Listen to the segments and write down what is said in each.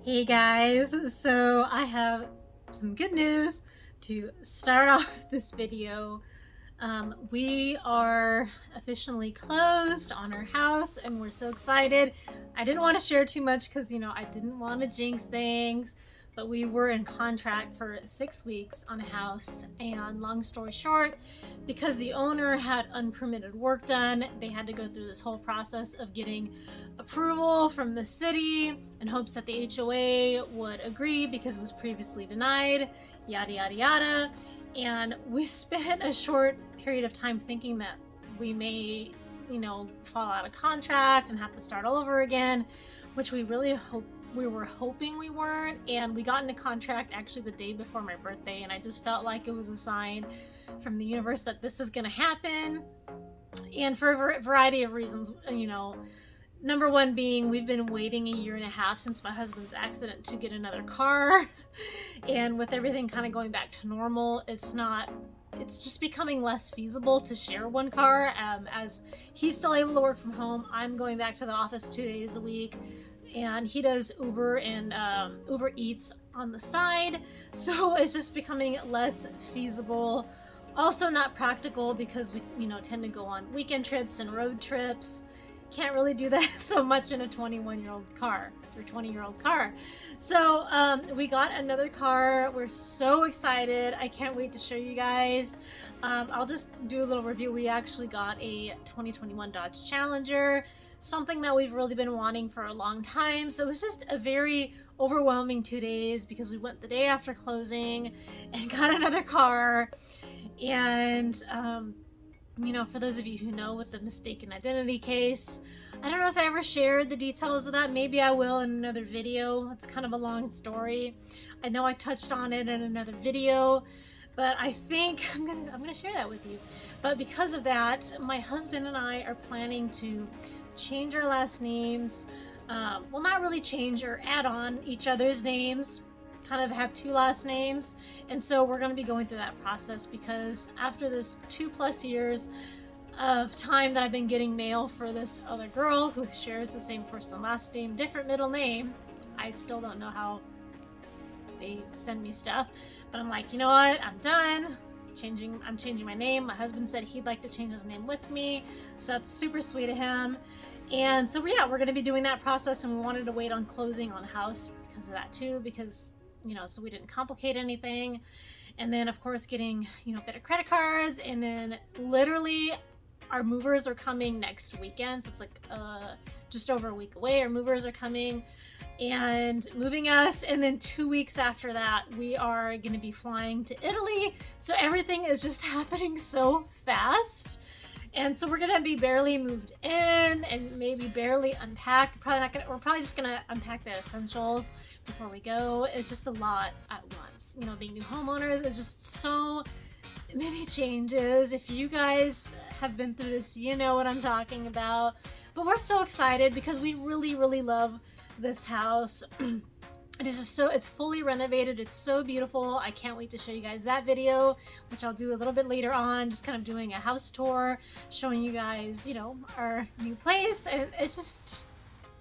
Hey guys, so I have some good news to start off this video. We are officially closed on our house and we're so excited. I didn't want to share too much because, I didn't want to jinx things, but we were in contract for 6 weeks on a house, and long story short, because the owner had unpermitted work done, they had to go through this whole process of getting approval from the city in hopes that the HOA would agree because it was previously denied, yada yada yada. And we spent a short period of time thinking that we may, fall out of contract and have to start all over again, which we were hoping we weren't. And we got into contract actually the day before my birthday, and I just felt like it was a sign from the universe that this is going to happen. And for a variety of reasons, number one being we've been waiting a year and a half since my husband's accident to get another car. And with everything kind of going back to normal, it's just becoming less feasible to share one car. As he's still able to work from home, I'm going back to the office 2 days a week, and he does Uber and Uber Eats on the side. So it's just becoming less feasible. Also not practical because we, tend to go on weekend trips and road trips. Can't really do that so much in a 21-year-old car or 20-year-old car. So we got another car. We're so excited. I can't wait to show you guys. I'll just do a little review. We actually got a 2021 Dodge Challenger, something that we've really been wanting for a long time. So it was just a very overwhelming 2 days because we went the day after closing and got another car. And for those of you who know, with the mistaken identity case, I don't know if I ever shared the details of that. Maybe I will in another video. It's kind of a long story. I know I touched on it in another video, but I think I'm gonna share that with you. But because of that, my husband and I are planning to change our last names. Well, not really change, or add on each other's names, kind of have two last names. And so we're going to be going through that process because after this 2+ years of time that I've been getting mail for this other girl who shares the same first and last name, different middle name, I still don't know how they send me stuff, but I'm like, you know what, I'm done. I'm changing my name. My husband said he'd like to change his name with me, so that's super sweet of him. And so yeah, we're going to be doing that process, and we wanted to wait on closing on the house because of that too, because so we didn't complicate anything. And then of course getting, better credit cards, and then literally our movers are coming next weekend. So it's like just over a week away. Our movers are coming and moving us, and then 2 weeks after that we are going to be flying to Italy. So everything is just happening so fast. And so we're gonna be barely moved in and maybe barely unpacked. We're probably just gonna unpack the essentials before we go. It's just a lot at once. Being new homeowners is just so many changes. If you guys have been through this, you know what I'm talking about. But we're so excited because we really, really love this house. It is just it's fully renovated. It's so beautiful. I can't wait to show you guys that video, which I'll do a little bit later on, just kind of doing a house tour, showing you guys, our new place. And it's just,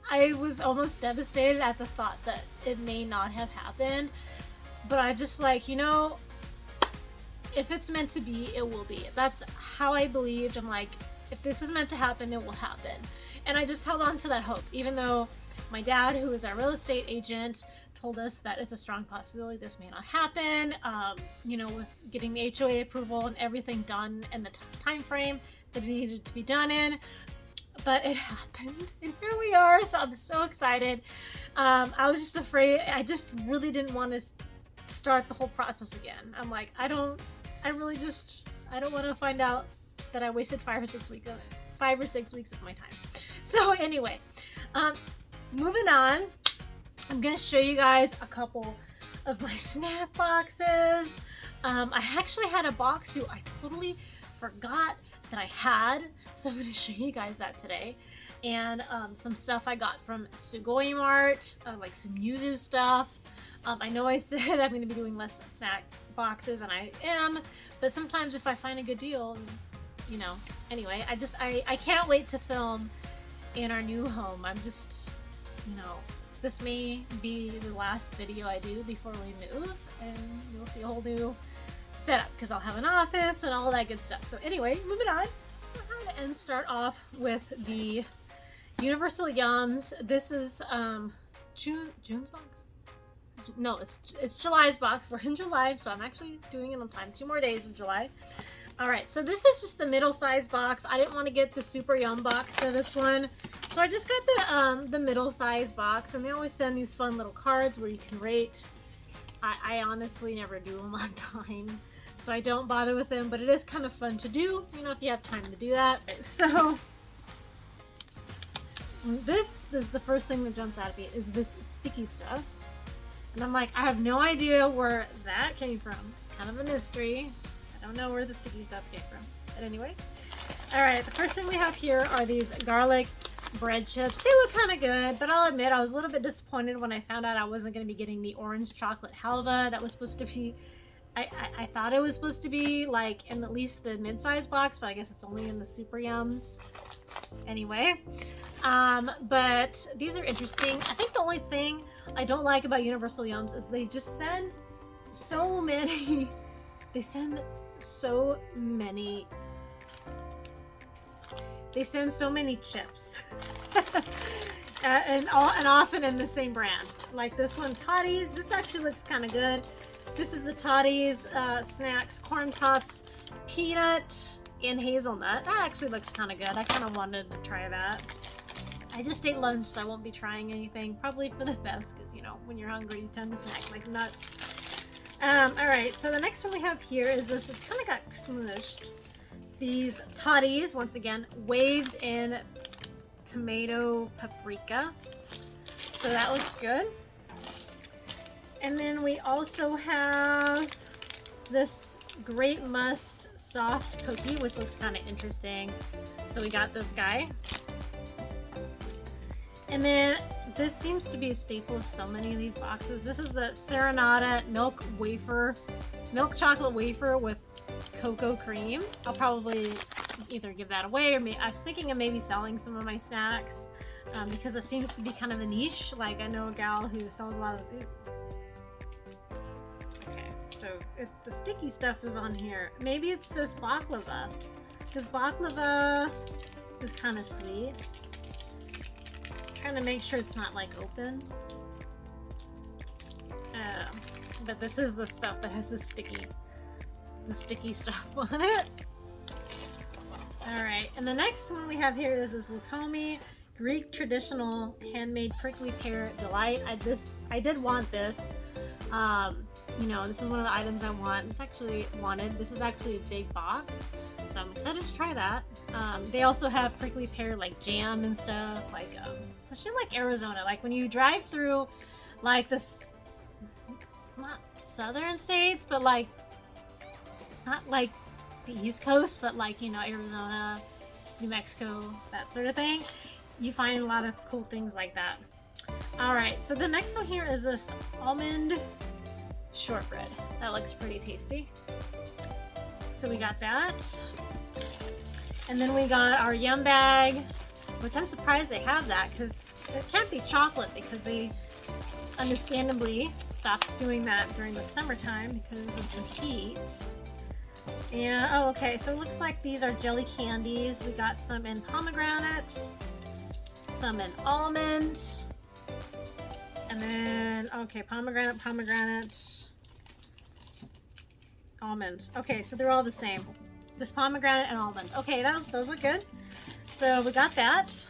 I was almost devastated at the thought that it may not have happened. But I just like, if it's meant to be, it will be. That's how I believed. I'm like, if this is meant to happen, it will happen. And I just held on to that hope, even though my dad, who is our real estate agent, told us that it's a strong possibility this may not happen, with getting the HOA approval and everything done in the time frame that it needed to be done in. But it happened, and here we are. So I'm so excited. I was just afraid. I just really didn't want to start the whole process again. I'm like, I don't want to find out that I wasted 5 or 6 weeks of my time. So anyway, moving on, I'm gonna show you guys a couple of my snack boxes. I actually had a Bokksu I totally forgot that I had, so I'm gonna show you guys that today. And some stuff I got from Sugoi Mart, like some Yuzu stuff. I know I said I'm gonna be doing less snack boxes, and I am, but sometimes if I find a good deal, anyway, I can't wait to film in our new home. I'm just, this may be the last video I do before we move, and you'll see a whole new setup because I'll have an office and all that good stuff. So anyway, moving on, and start off with the Universal Yums. This is June's box. No, it's July's box. We're in July, so I'm actually doing it on time. 2 more days of July. All right, so this is just the middle-sized box. I didn't want to get the Super Yum box for this one, so I just got the middle-sized box, and they always send these fun little cards where you can rate. I honestly never do them on time, so I don't bother with them, but it is kind of fun to do, you know, if you have time to do that. So this is the first thing that jumps out at me, is this sticky stuff. And I'm like, I have no idea where that came from. It's kind of a mystery. I don't know where the sticky stuff came from. But anyway. Alright, the first thing we have here are these garlic bread chips. They look kind of good, but I'll admit I was a little bit disappointed when I found out I wasn't going to be getting the orange chocolate halva that was supposed to be... I thought it was supposed to be like in at least the mid-size box, but I guess it's only in the Super Yums. Anyway. But these are interesting. I think the only thing I don't like about Universal Yums is they just send so many they send so many chips and often in the same brand. Like this one, Toddies. This actually looks kind of good. This is the Toddies snacks, corn puffs, peanut and hazelnut. That actually looks kind of good. I kind of wanted to try that. I just ate lunch, so I won't be trying anything. Probably for the best, because, you know, when you're hungry, you tend to snack like nuts. Alright, so the next one we have here is this. It kind of got smooshed. These Toddies, once again, waves in tomato paprika. So that looks good. And then we also have this Grape Must soft cookie, which looks kind of interesting. So we got this guy. And then this seems to be a staple of so many of these boxes. This is the Serenata milk chocolate wafer with cocoa cream. I'll probably either give that away, or I was thinking of maybe selling some of my snacks because it seems to be kind of a niche. Like I know a gal who sells a lot of this. Okay, so if the sticky stuff is on here, maybe it's this baklava, because baklava is kind of sweet. Trying to make sure it's not like open, but this is the stuff that has the sticky stuff on it. All right, and the next one we have here is this Lukomi Greek traditional handmade prickly pear delight. I did want this. You know, this is one of the items I want. This is actually a big box, so I'm excited to try that. They also have prickly pear like jam and stuff, like especially like Arizona. Like when you drive through like this, not southern states, but like not like the East Coast, but like, you know, Arizona, New Mexico, that sort of thing. You find a lot of cool things like that. All right, so the next one here is this Almond Shortbread. That looks pretty tasty. So we got that. And then we got our Yum Bag, which I'm surprised they have that, because it can't be chocolate, because they understandably stopped doing that during the summertime because of the heat. And, oh, okay, so it looks like these are jelly candies. We got some in pomegranate, some in almond, and then, okay, pomegranate, almond. Okay, so they're all the same. Just pomegranate and almond. Okay, those look good. So we got that.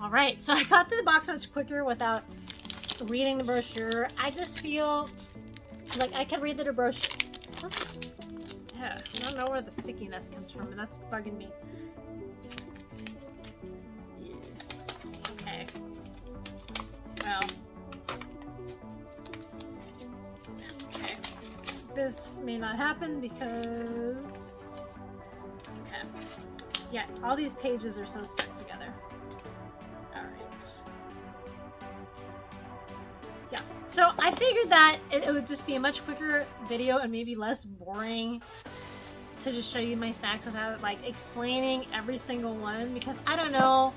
All right, so I got through the box much quicker without reading the brochure. I just feel like I can read the brochure. Yeah, I don't know where the stickiness comes from, but that's bugging me. Yeah. Okay. Well. Okay. This may not happen because... Okay. Yeah, all these pages are so stuck together. Alright. Yeah, so I figured that it would just be a much quicker video and maybe less boring to just show you my snacks without like explaining every single one, because I don't know,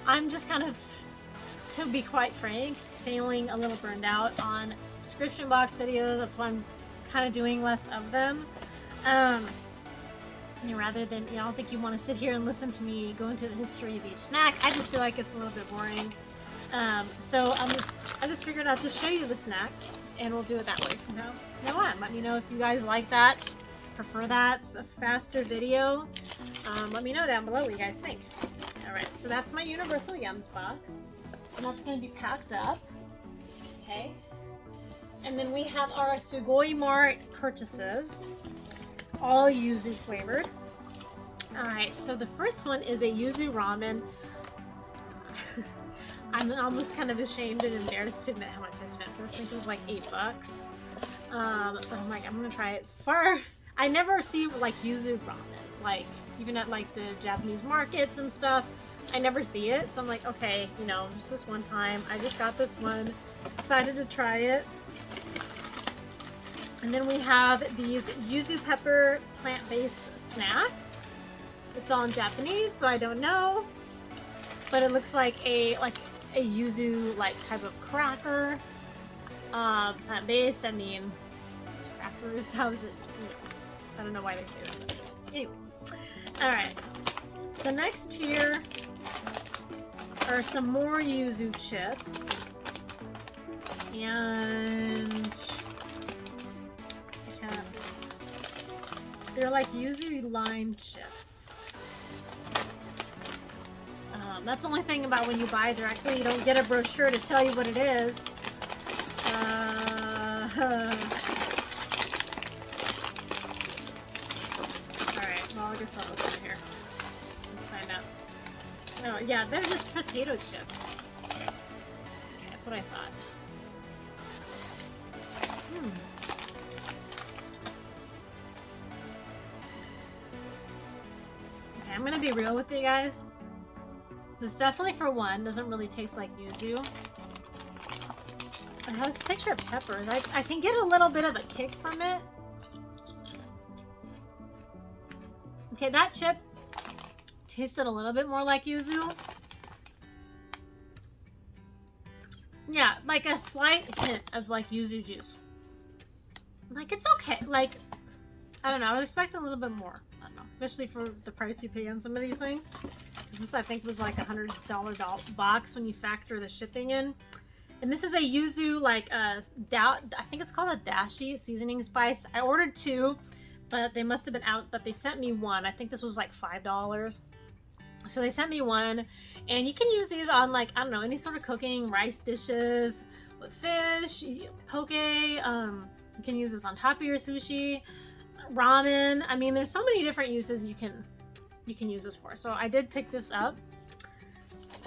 I'm just kind of to be quite frank, feeling a little burned out on subscription box videos. That's why I'm kind of doing less of them. Rather than, I don't think you want to sit here and listen to me go into the history of each snack. I just feel like it's a little bit boring. So I just figured I'd just show you the snacks, and we'll do it that way from now on. Let me know if you guys like that, prefer that, it's a faster video. Let me know down below what you guys think. Alright, so that's my Universal Yums box, and that's going to be packed up. Okay. And then we have our Sugoi Mart purchases, all yuzu flavored. Alright, so the first one is a Yuzu Ramen. I'm almost kind of ashamed and embarrassed to admit how much I spent for this. I think it was like $8. But I'm like, I'm gonna try it. So far, I never see like yuzu ramen, like even at like the Japanese markets and stuff. I never see it, so I'm like, okay, just this one time. I just got this one, decided to try it. And then we have these yuzu pepper plant-based snacks. It's all in Japanese, so I don't know. But it looks like a yuzu type of cracker. Plant-based, I mean, it's crackers. How is it? I don't know why they say that. But anyway. Alright. The next tier are some more yuzu chips. And they're like yuzu lime chips. That's the only thing about when you buy directly, you don't get a brochure to tell you what it is. Alright, well I guess I'll open it here. Let's find out. Oh yeah, they're just potato chips. Okay, that's what I thought. Okay, I'm gonna be real with you guys. This definitely, for one, doesn't really taste like yuzu. It has a picture of peppers. I can get a little bit of a kick from it. Okay, that chip tasted a little bit more like yuzu. Yeah, like a slight hint of like yuzu juice. Like, it's okay. Like, I don't know. I was expecting a little bit more. I don't know. Especially for the price you pay on some of these things. This, I think, was like a $100 box when you factor the shipping in. And this is a yuzu, I think it's called a Dashi seasoning spice. I ordered 2, but they must have been out, but they sent me 1. I think this was like $5. So they sent me 1, and you can use these on, like, I don't know, any sort of cooking, rice dishes, with fish, poke, you can use this on top of your sushi, ramen. I mean, there's so many different uses you can use this for. So I did pick this up.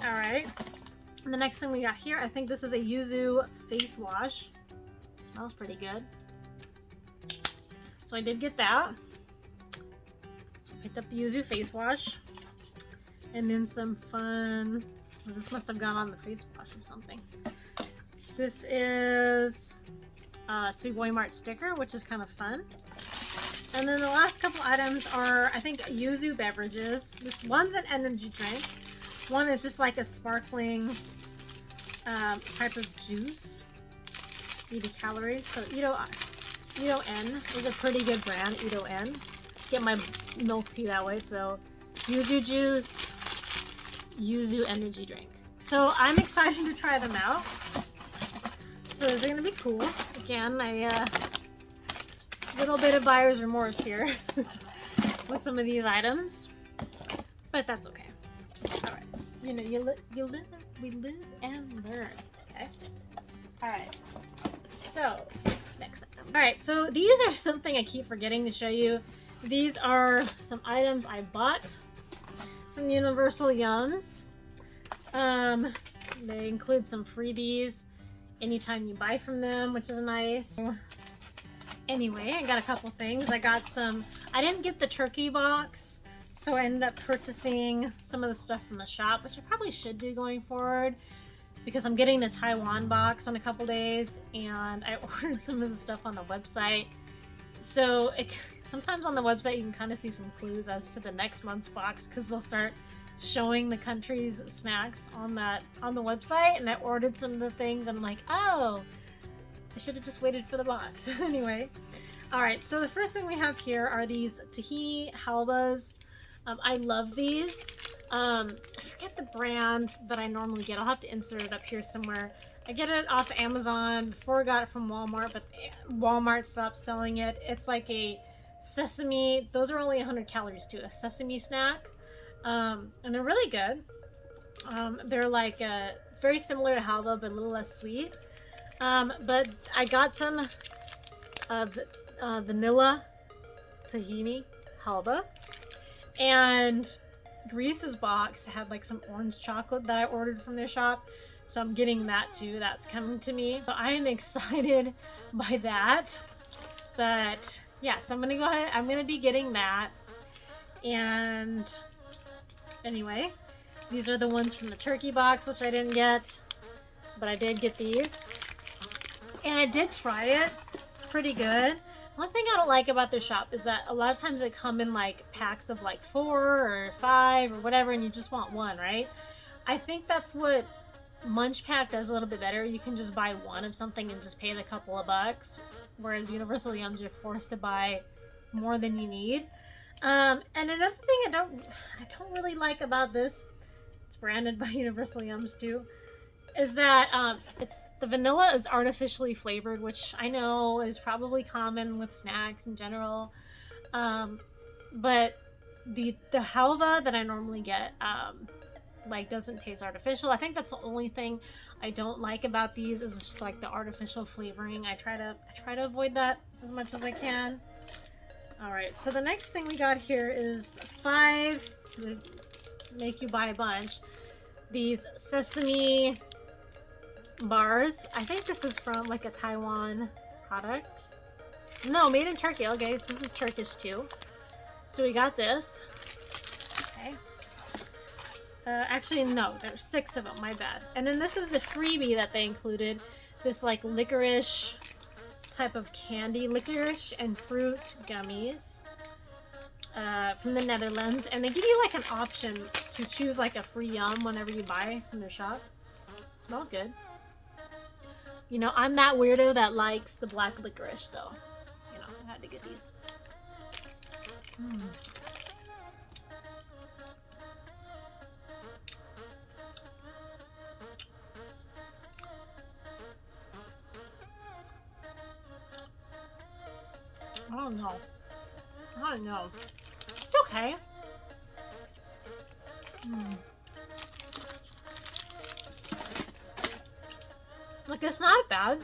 All right. And the next thing we got here, I think this is a yuzu face wash. Smells pretty good. So I did get that. So I picked up the yuzu face wash. And then some fun, well, this must have gone on the face wash or something. This is Sugoi Mart sticker, which is kind of fun. And then the last couple items are, I think, yuzu beverages. This one's an energy drink. One is just like a sparkling type of juice. 80 calories. So Ito N is a pretty good brand. Ito N. Get my milk tea that way. So yuzu juice, yuzu energy drink. So I'm excited to try them out. So they're gonna be cool. Again, little bit of buyer's remorse here with some of these items, but that's okay. All right, we live and learn. Okay. All right. So next item. All right. So these are something I keep forgetting to show you. These are some items I bought from Universal Yums. They include some freebies anytime you buy from them, which is nice. Anyway, I got a couple things. I didn't get the turkey box, so I ended up purchasing some of the stuff from the shop, which I probably should do going forward because I'm getting the Taiwan box in a couple days, and I ordered some of the stuff on the website. So sometimes on the website you can kind of see some clues as to the next month's box because they'll start showing the country's snacks on the website, and I ordered some of the things. And I'm like, oh, I should have just waited for the box. Anyway, all right. So the first thing we have here are these Tahini Halbas. I love these. I forget the brand that I normally get. I'll have to insert it up here somewhere. I get it off Amazon. Before I got it from Walmart, but Walmart stopped selling it. It's like a sesame. Those are only 100 calories too. A sesame snack. And they're really good. They're like very similar to halva, but a little less sweet. But I got some vanilla tahini halva, and Reese's box had like some orange chocolate that I ordered from their shop, so I'm getting that too. That's coming to me, so I am excited by that. But yeah, so I'm gonna go ahead. I'm gonna be getting that. And anyway, these are the ones from the turkey box, which I didn't get, but I did get these, and I did try it. It's pretty good. One thing I don't like about their shop is that a lot of times they come in like packs of like 4 or 5 or whatever, and you just want one, right? I think that's what Munch Pack does a little bit better. You can just buy one of something and just pay the couple of bucks, whereas Universal Yums, you're forced to buy more than you need. And another thing I don't really like about this, it's branded by Universal Yums too, is that it's the vanilla is artificially flavored, which I know is probably common with snacks in general. But the halva that I normally get like doesn't taste artificial. I think that's the only thing I don't like about these, is just like the artificial flavoring. I try to avoid that as much as I can. All right, so the next thing we got here is 5 to make you buy a bunch. These Sesame Bars. I think this is from like a Taiwan product. No, made in Turkey. Okay, so this is Turkish too. So we got this. Okay. Actually, no, there's 6 of them. My bad. And then this is the freebie that they included. This like licorice type of candy, licorice and fruit gummies from the Netherlands, and they give you like an option to choose like a free yum whenever you buy from their shop. It smells good. You know, I'm that weirdo that likes the black licorice, so you know, I had to get these. I don't know. I don't know. It's okay. Like, it's not bad.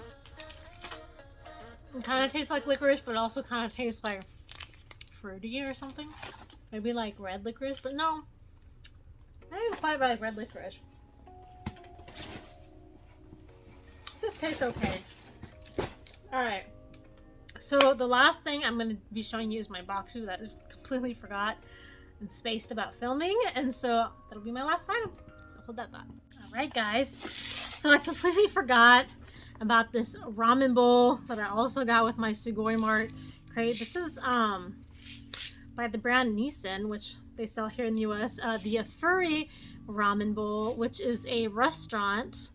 It kind of tastes like licorice, but also kind of tastes like fruity or something. Maybe like red licorice, but no. Not even quite like red licorice. It just tastes okay. Alright. So the last thing I'm going to be showing you is my Bokksu that I completely forgot and spaced about filming. And so that'll be my last item. So hold that thought. Alright guys. So I completely forgot about this ramen bowl that I also got with my Sugoi Mart crate. This is by the brand Nissin, which they sell here in the US. The Furry Ramen Bowl, which is a restaurant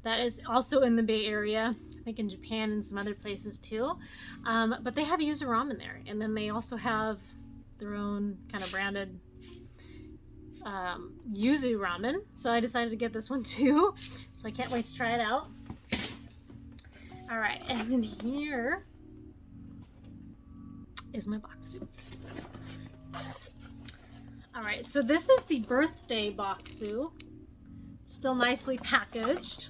that is also in the Bay Area. I think in Japan and some other places too. But they have Yuzu Ramen there. And then they also have their own kind of branded Yuzu Ramen. So I decided to get this one too. So I can't wait to try it out. Alright, and then here is my Bokksu. Alright, so this is the birthday Bokksu. Still nicely packaged.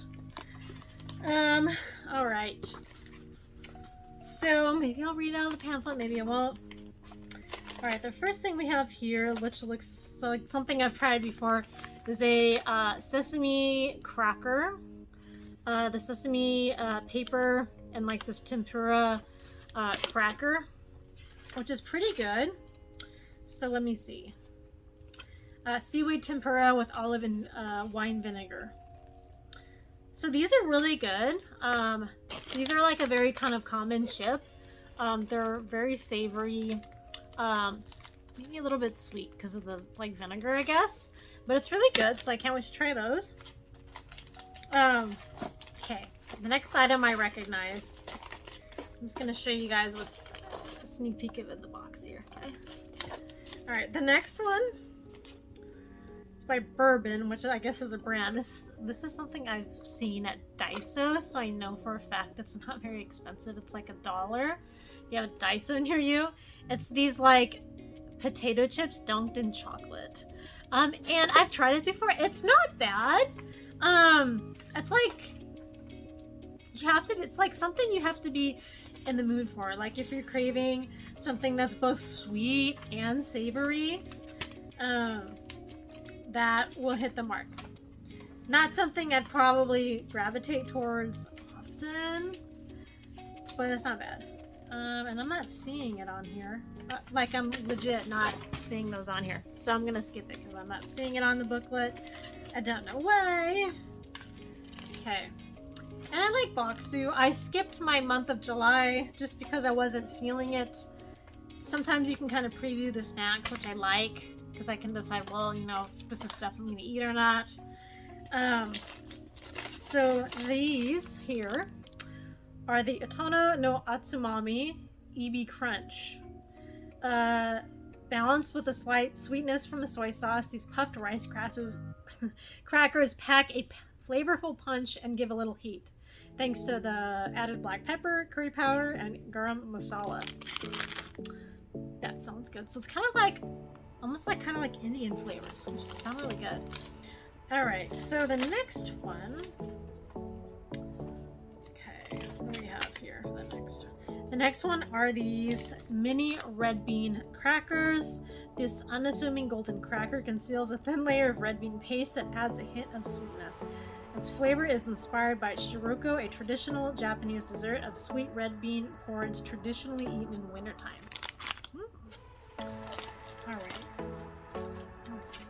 Alright. So maybe I'll read out the pamphlet, maybe I won't. Alright, the first thing we have here, which looks like something I've tried before, is a sesame cracker. The sesame paper and like this tempura cracker, which is pretty good. So let me see. Seaweed tempura with olive and wine vinegar. So these are really good. These are like a very kind of common chip. They're very savory. maybe a little bit sweet because of the like vinegar, I guess. But it's really good, so I can't wait to try those. Okay, the next item I recognized. I'm just gonna show you guys what's a sneak peek of in the box here. Okay. All right, the next one is by Bourbon, which I guess is a brand. This is something I've seen at Daiso, so I know for a fact it's not very expensive. It's like $1. If you have a Daiso near you, it's these like potato chips dunked in chocolate. And I've tried it before. It's not bad. It's like it's like something you have to be in the mood for. Like if you're craving something that's both sweet and savory, that will hit the mark. Not something I'd probably gravitate towards often, but it's not bad. And I'm not seeing it on here. Like I'm legit not seeing those on here. So I'm gonna skip it because I'm not seeing it on the booklet. I don't know why. Okay. And I like Bokksu. I skipped my month of July just because I wasn't feeling it. Sometimes you can kind of preview the snacks, which I like, because I can decide, well, you know, if this is stuff I'm going to eat or not. So these here are the Otono no Atsumami Ebi Crunch. Balanced with a slight sweetness from the soy sauce, these puffed rice crackers pack a flavorful punch and give a little heat, thanks to the added black pepper, curry powder, and garam masala. That sounds good. So it's kind of like, almost like kind of like Indian flavors, which sound really good. All right, so the next one. Okay, what do we have here for the next one? The next one are these mini red bean crackers. This unassuming golden cracker conceals a thin layer of red bean paste that adds a hint of sweetness. Its flavor is inspired by shiroko, a traditional Japanese dessert of sweet red bean porridge traditionally eaten in wintertime. All right. Let's see.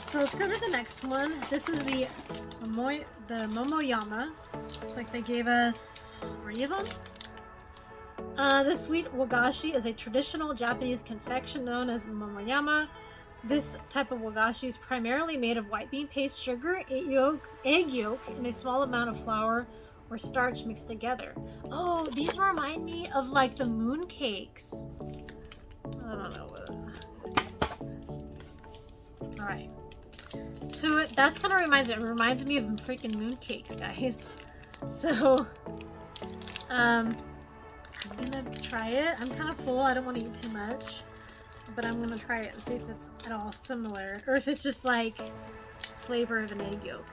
So let's go to the next one. This is the Momoyama. Looks like they gave us 3 of them. This sweet Wagashi is a traditional Japanese confection known as Momoyama. This type of Wagashi is primarily made of white bean paste, sugar, egg yolk, and a small amount of flour or starch mixed together. Oh, these remind me of like the moon cakes. I don't know. Alright. So that's kind of it reminds me of freaking moon cakes, guys. So, I'm gonna try it. I'm kind of full. I don't want to eat too much. But I'm gonna try it and see if it's at all similar. Or if it's just like flavor of an egg yolk.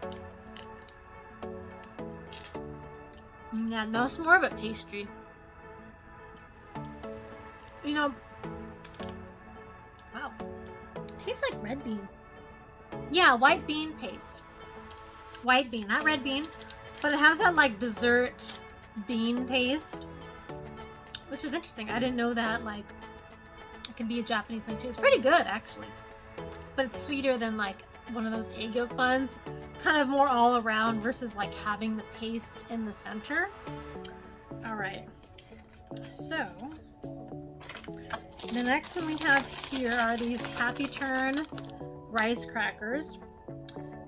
Yeah, no, it's more of a pastry. You know, wow. Tastes like red bean. Yeah, white bean paste. White bean, not red bean. But it has that like dessert bean taste. Which is interesting. I didn't know that like it can be a Japanese thing too. It's pretty good actually. But it's sweeter than like one of those egg yolk buns. Kind of more all around versus like having the paste in the center. Alright. So the next one we have here are these Happy Turn rice crackers.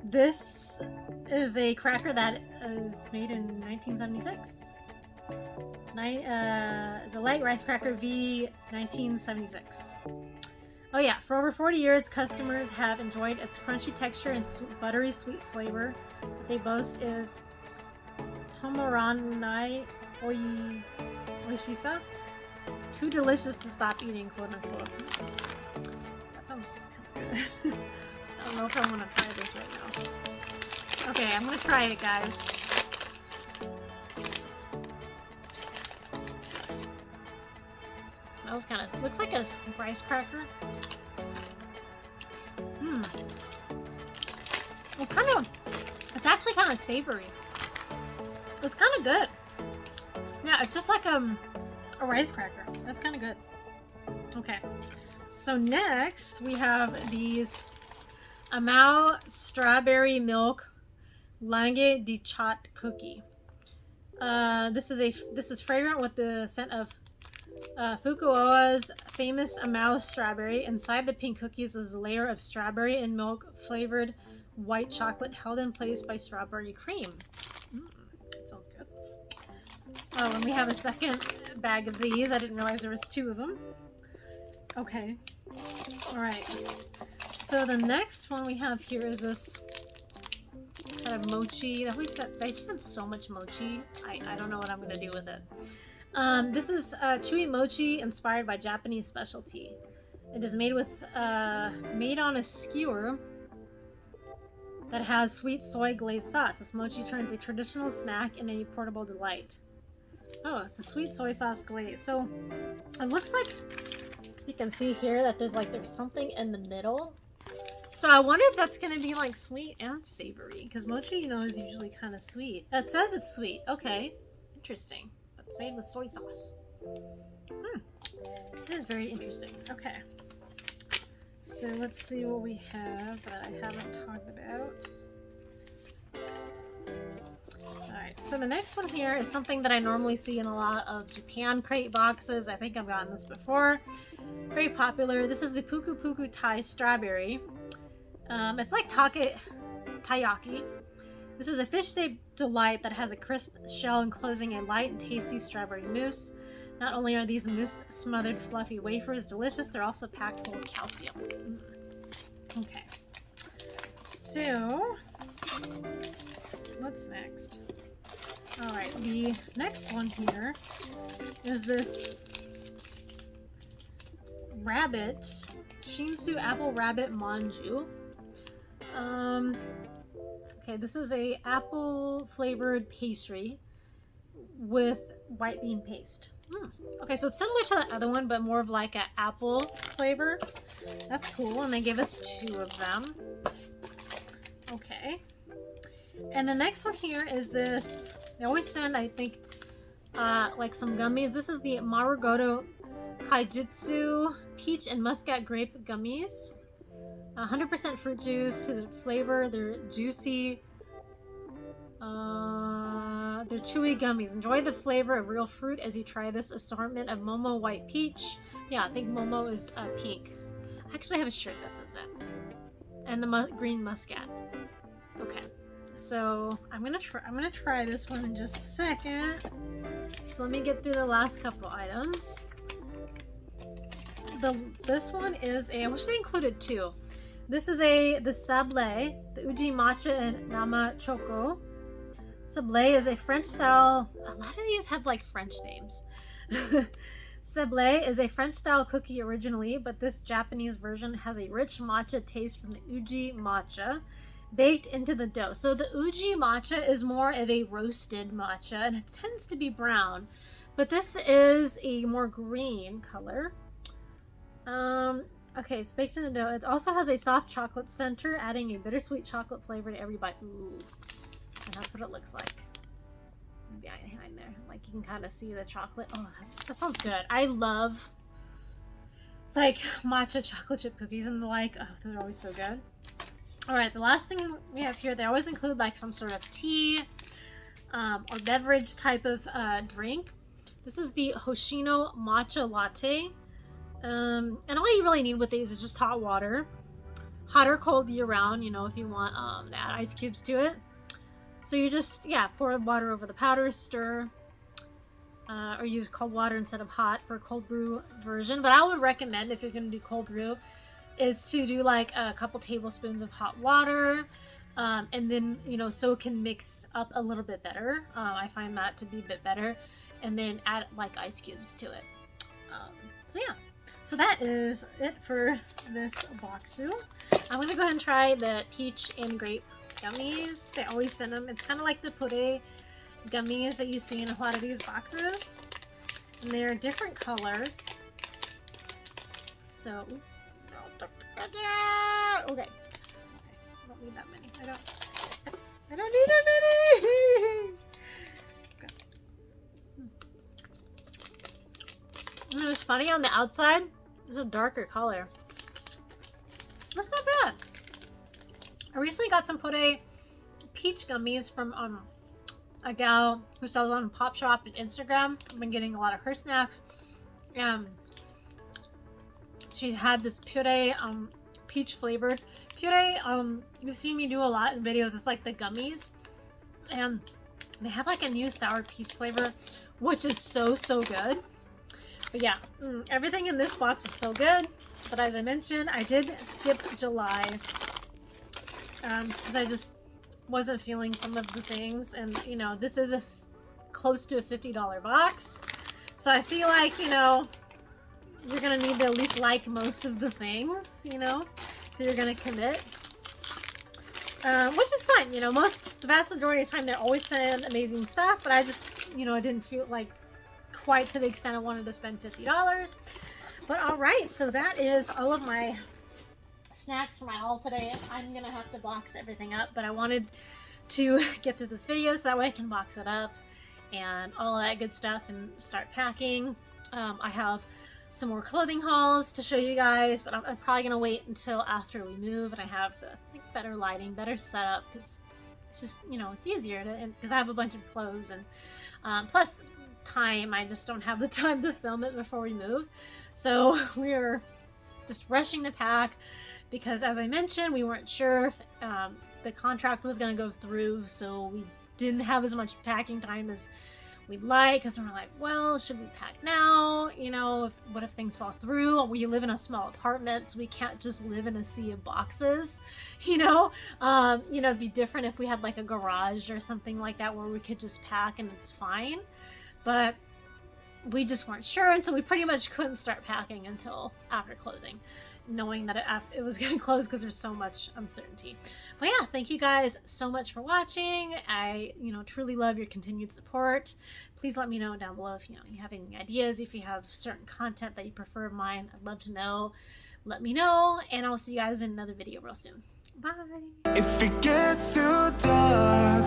This is a cracker that is made in 1976. It's a light rice cracker V 1976. Oh yeah, for over 40 years, customers have enjoyed its crunchy texture and buttery sweet flavor. What they boast is Tomoranai Oishisa. Too delicious to stop eating, quote unquote. That sounds kind of good. I don't know if I want to try this right now. Okay, I'm gonna try it, guys. Smells kind of, looks like a rice cracker. It's actually kind of savory. It's kind of good. Yeah, it's just like a rice cracker. That's kind of good. Okay. So next we have these Amao strawberry milk langue de chat cookie. This is fragrant with the scent of Fukuoka's famous Amao strawberry. Inside the pink cookies is a layer of strawberry and milk flavored white chocolate held in place by strawberry cream. That sounds good. Oh, and we have a second bag of these. I didn't realize there was 2 of them. Okay. Alright. So the next one we have here is this kind of mochi. They've sent so much mochi. I don't know what I'm going to do with it. This is Chewy Mochi inspired by Japanese specialty. It is made on a skewer that has sweet soy glazed sauce. This mochi turns a traditional snack into a portable delight. Oh, it's the sweet soy sauce glaze. So it looks like you can see here that there's something in the middle. So I wonder if that's gonna be like sweet and savory, because mochi, you know, is usually kind of sweet. It says it's sweet. Okay, interesting. But it's made with soy sauce. It is very interesting. Okay. So let's see what we have that I haven't talked about. Alright, so the next one here is something that I normally see in a lot of Japan crate boxes. I think I've gotten this before. Very popular. This is the Puku-Puku Thai Strawberry. It's like taiyaki. This is a fish-shaped delight that has a crisp shell enclosing a light and tasty strawberry mousse. Not only are these mousse-smothered fluffy wafers delicious, they're also packed full of calcium. Okay. So, what's next? Alright, the next one here is this rabbit, Shinsu apple rabbit manju. Okay, this is a apple flavored pastry with white bean paste. Okay, so it's similar to the other one, but more of like an apple flavor. That's cool, and they gave us 2 of them. Okay. And the next one here is this. They always send, I think, like some gummies. This is the Marugoto Kaijutsu Peach and Muscat Grape Gummies. 100% fruit juice to the flavor. They're juicy. They're chewy gummies. Enjoy the flavor of real fruit as you try this assortment of Momo White Peach. Yeah, I think Momo is pink. I actually have a shirt that says that. And the green muscat. Okay, so I'm gonna try this one in just a second. So let me get through the last couple items. This one is I wish they included 2. This is the sablé, the uji matcha and nama choco. Sablé is a French style. A lot of these have like French names. Sablé is a French style cookie originally, but this Japanese version has a rich matcha taste from the uji matcha baked into the dough. So the uji matcha is more of a roasted matcha, and it tends to be brown, but this is a more green color. Okay, it's baked in the dough. It also has a soft chocolate center, adding a bittersweet chocolate flavor to every bite. Ooh. And that's what it looks like. Behind there. Like, you can kind of see the chocolate. Oh, that sounds good. I love, like, matcha chocolate chip cookies and the like. Oh, they're always so good. Alright, the last thing we have here, they always include, like, some sort of tea or beverage type of drink. This is the Hoshino Matcha Latte. And all you really need with these is just hot water. Hot or cold year-round, you know, if you want to add ice cubes to it. So you just, pour water over the powder, stir, or use cold water instead of hot for a cold brew version. But I would recommend, if you're going to do cold brew, is to do like a couple tablespoons of hot water, and then, you know, so it can mix up a little bit better. I find that to be a bit better. And then add like ice cubes to it. So that is it for this Bokksu. I'm going to go ahead and try the peach and grape gummies. They always send them. It's kind of like the puree gummies that you see in a lot of these boxes. And they're different colors. So, okay. I don't need that many. I don't need that many! Okay. And it's funny, on the outside, it's a darker color. That's not bad. I recently got some puree peach gummies from a gal who sells on Pop Shop and Instagram. I've been getting a lot of her snacks, She had this puree, peach flavored puree. You've seen me do a lot in videos. It's like the gummies, and they have like a new sour peach flavor, which is so good. But yeah, everything in this box is so good. But as I mentioned, I did skip July because I just wasn't feeling some of the things, and you know, this is close to a $50 box, so I feel like, you know, you're gonna need to at least like most of the things, you know, if you're gonna commit, which is fine. You know, the vast majority of the time they're always sending amazing stuff, but I just, you know, I didn't feel like quite to the extent I wanted to spend $50. But all right, so that is all of my snacks for my haul today. I'm gonna have to box everything up, but I wanted to get through this video so that way I can box it up and all that good stuff and start packing. I have some more clothing hauls to show you guys, but I'm probably gonna wait until after we move and I have the better lighting, better setup, because it's just, you know, it's easier to, because I have a bunch of clothes, and plus time, I just don't have the time to film it before we move. So we're just rushing to pack because, as I mentioned, we weren't sure if the contract was going to go through, so we didn't have as much packing time as we'd like, because we're like, well, should we pack now? You know, what if things fall through? We live in a small apartment, so we can't just live in a sea of boxes, you know? You know, it'd be different if we had like a garage or something like that where we could just pack and it's fine, but we just weren't sure, and so we pretty much couldn't start packing until after closing, knowing that it was going to close because there's so much uncertainty. But yeah, thank you guys so much for watching. I, you know, truly love your continued support. Please let me know down below if, you know, you have any ideas, if you have certain content that you prefer of mine. I'd love to know. Let me know, and I'll see you guys in another video real soon. Bye. If it gets too dark,